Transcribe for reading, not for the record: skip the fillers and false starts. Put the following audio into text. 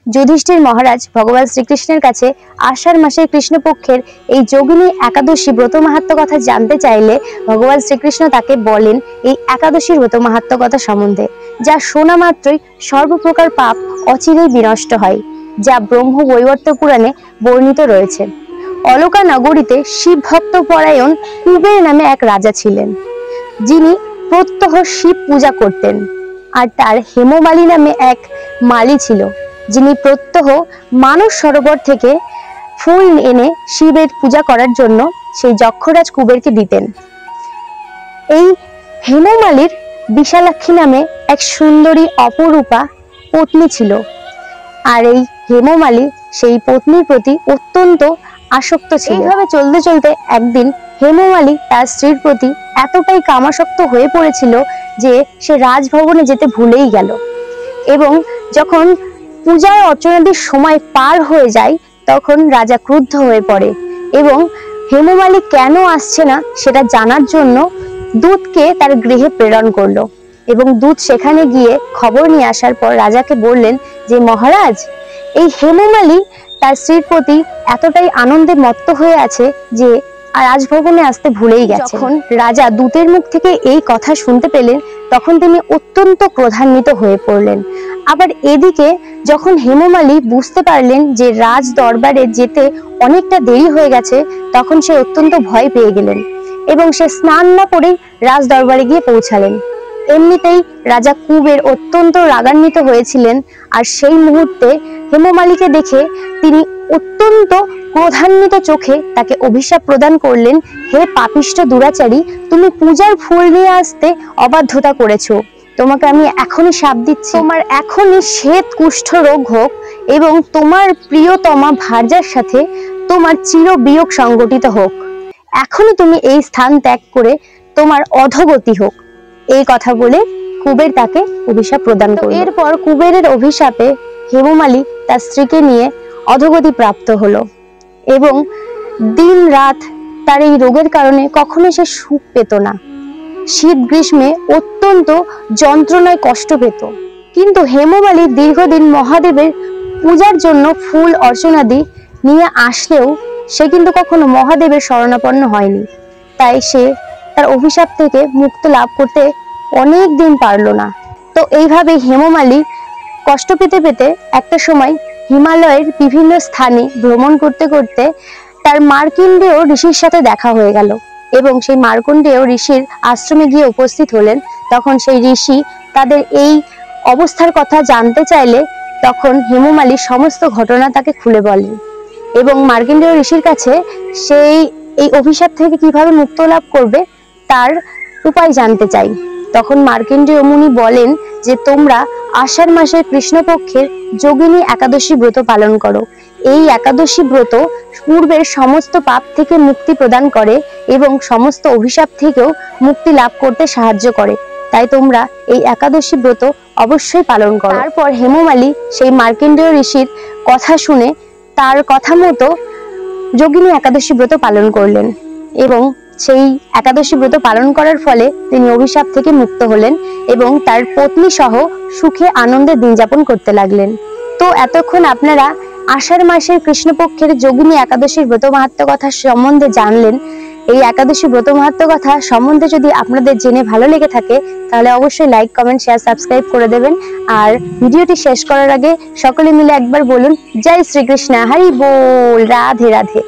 যুধিষ্ঠির মহারাজ ভগবান শ্রীকৃষ্ণের কাছে আষাঢ় মাসের কৃষ্ণপক্ষের এই যোগিনী একাদশী ব্রত মাহাত্ম্য কথা জানতে চাইলে ভগবান শ্রীকৃষ্ণ তাকে বলেন এই একাদশীর ব্রত মাহাত্ম্য কথা সম্বন্ধে, যা শোনা মাত্রই সর্বপ্রকার পাপ অচিরেই বিনষ্ট হয়, যা ব্রহ্ম বৈবর্ত পুরাণে বর্ণিত রয়েছে। অলকা নগরীতে শিব ভক্ত পরায়ণ কুবের নামে এক রাজা ছিলেন, যিনি প্রত্যহ শিব পূজা করতেন। আর তার হেমমালী নামে এক মালী ছিল, যিনি প্রত্যহ মানস সরোবর থেকে ফুল এনে শিবের পূজা করার জন্য সেই যক্ষরাজ কুবেরকে দিতেন। এই হেমমালীর বিশালাক্ষী নামে এক সুন্দরী অপরূপা পত্নী ছিল। আর এই হেমমালী সেই পত্নীর প্রতি অত্যন্ত আসক্ত ছিল। এইভাবে চলতে চলতে একদিন হেমমালী তার স্ত্রীর প্রতি এতটাই কামাসক্ত হয়ে পড়েছিল যে সে রাজভবনে যেতে ভুলেই গেল। এবং যখন পূজার অর্চনাদির সময় পার হয়ে যায় তখন রাজা ক্রুদ্ধ হয়ে পড়ে এবং হেমমালী কেন আসছে না সেটা জানার জন্য দূতকে তার গৃহে প্রেরণ করলো। এবং দূত সেখানে গিয়ে খবর নিয়ে আসার পর রাজাকে বললেন যে মহারাজ, এই হেমমালী তার স্ত্রীর প্রতি এতটাই আনন্দে মত্ত হয়ে আছে যে রাজভবনে আসতে ভুলেই গেছে। যখন রাজা দূতের মুখ থেকে এই কথা শুনতে পেলেন তখন তিনি অত্যন্ত ক্রোধান্বিত হয়ে পড়লেন। আবার এদিকে যখন হেমমালী বুঝতে পারলেন যে রাজ দরবারে যেতে অনেকটা দেরি হয়ে গেছে তখন সে অত্যন্ত ভয় পেয়ে গেলেন এবং সে স্নান না করেই রাজ দরবারে গিয়ে পৌঁছালেন। এমনিতেই রাজা কুবের অত্যন্ত রাগান্বিত হয়েছিলেন আর সেই মুহূর্তে হেমমালীকে দেখে তিনি অত্যন্ত ক্রোধান্বিত চোখে তাকে অভিশাপ প্রদান করলেন, হে পাপিষ্ঠ দুরাচারী, তুমি পূজার ফুল নিয়ে আসতে অবাধ্যতা করেছো, তোমাকে আমি এখনই শাপ দিচ্ছি, তোমার এখনই শ্বেত কুষ্ঠ রোগ হোক এবং তোমার প্রিয়তমা ভার্যার সাথে তোমার চির বিয়োগ সংগঠিত হোক, এখনই তুমি এই স্থান ত্যাগ করে তোমার অধোগতি হোক। এই কথা বলে কুবের তাকে অভিশাপ প্রদান করল। এরপর কুবেরের অভিশাপে হেমমালী তার স্ত্রীকে নিয়ে অধোগতি প্রাপ্ত হলো এবং দিন রাত তার এই রোগের কারণে কখনো সে সুখ পেত না। শীত গ্রীষ্মে অত্যন্ত যন্ত্রণায় কষ্ট পেত। কিন্তু হেমমালী দীর্ঘদিন মহাদেবের পূজার জন্য ফুল অর্চনাদি নিয়ে আসলেও সে কিন্তু কখনো মহাদেবের শরণাপন্ন হয়নি। তাই সে তার অভিশাপ থেকে মুক্ত লাভ করতে অনেক দিন পারল না। তো এইভাবে হেমমালী কষ্ট পেতে পেতে একটা সময় হিমালয়ের বিভিন্ন স্থানে ভ্রমণ করতে করতে তার মার্কণ্ডেয় ঋষির সাথে দেখা হয়ে গেল এবং সেই মার্কণ্ডেয় ঋষির আশ্রমে গিয়ে উপস্থিত হলেন। তখন সেই ঋষি তাদের এই অবস্থার কথা জানতে চাইলে তখন হেমমালী সমস্ত ঘটনা তাকে খুলে বলেন এবং মার্কণ্ডেয় ঋষির কাছে সেই এই অভিশাপ থেকে কিভাবে মুক্ত লাভ করবে তার উপায় জানতে চাই। তখন মার্কণ্ডেয় মুনি বলেন যে তোমরা আষাঢ় মাসের কৃষ্ণপক্ষের যোগিনী একাদশী ব্রত পালন করো। এই একাদশী ব্রত পূর্বের সমস্ত পাপ থেকে মুক্তি প্রদান করে এবং সমস্ত অভিশাপ থেকেও মুক্তি লাভ করতে সাহায্য করে। তাই তোমরা এই একাদশী ব্রত অবশ্যই পালন করো। তারপর হেমমালী সেই মার্কণ্ডেয় ঋষির কথা শুনে তার কথা মতো যোগিনী একাদশী ব্রত পালন করলেন এবং সেই একাদশী ব্রত পালন করার ফলে তিনি অভিশাপ থেকে মুক্ত হলেন এবং তার পত্নী সহ সুখে আনন্দে দিন যাপন করতে লাগলেন। তো এতক্ষণ আপনারা আষাঢ় মাসের কৃষ্ণপক্ষের যোগিনী একাদশীর ব্রত মাহাত্ম্য কথা সম্বন্ধে জানলেন। এই একাদশী ব্রত মাহাত্ম্য কথা সম্বন্ধে যদি আপনাদের জেনে ভালো লেগে থাকে তাহলে অবশ্যই লাইক, কমেন্ট, শেয়ার, সাবস্ক্রাইব করে দেবেন। আর ভিডিওটি শেষ করার আগে সকলে মিলে একবার বলুন জয় শ্রীকৃষ্ণ, হরি বল, রাধে রাধে।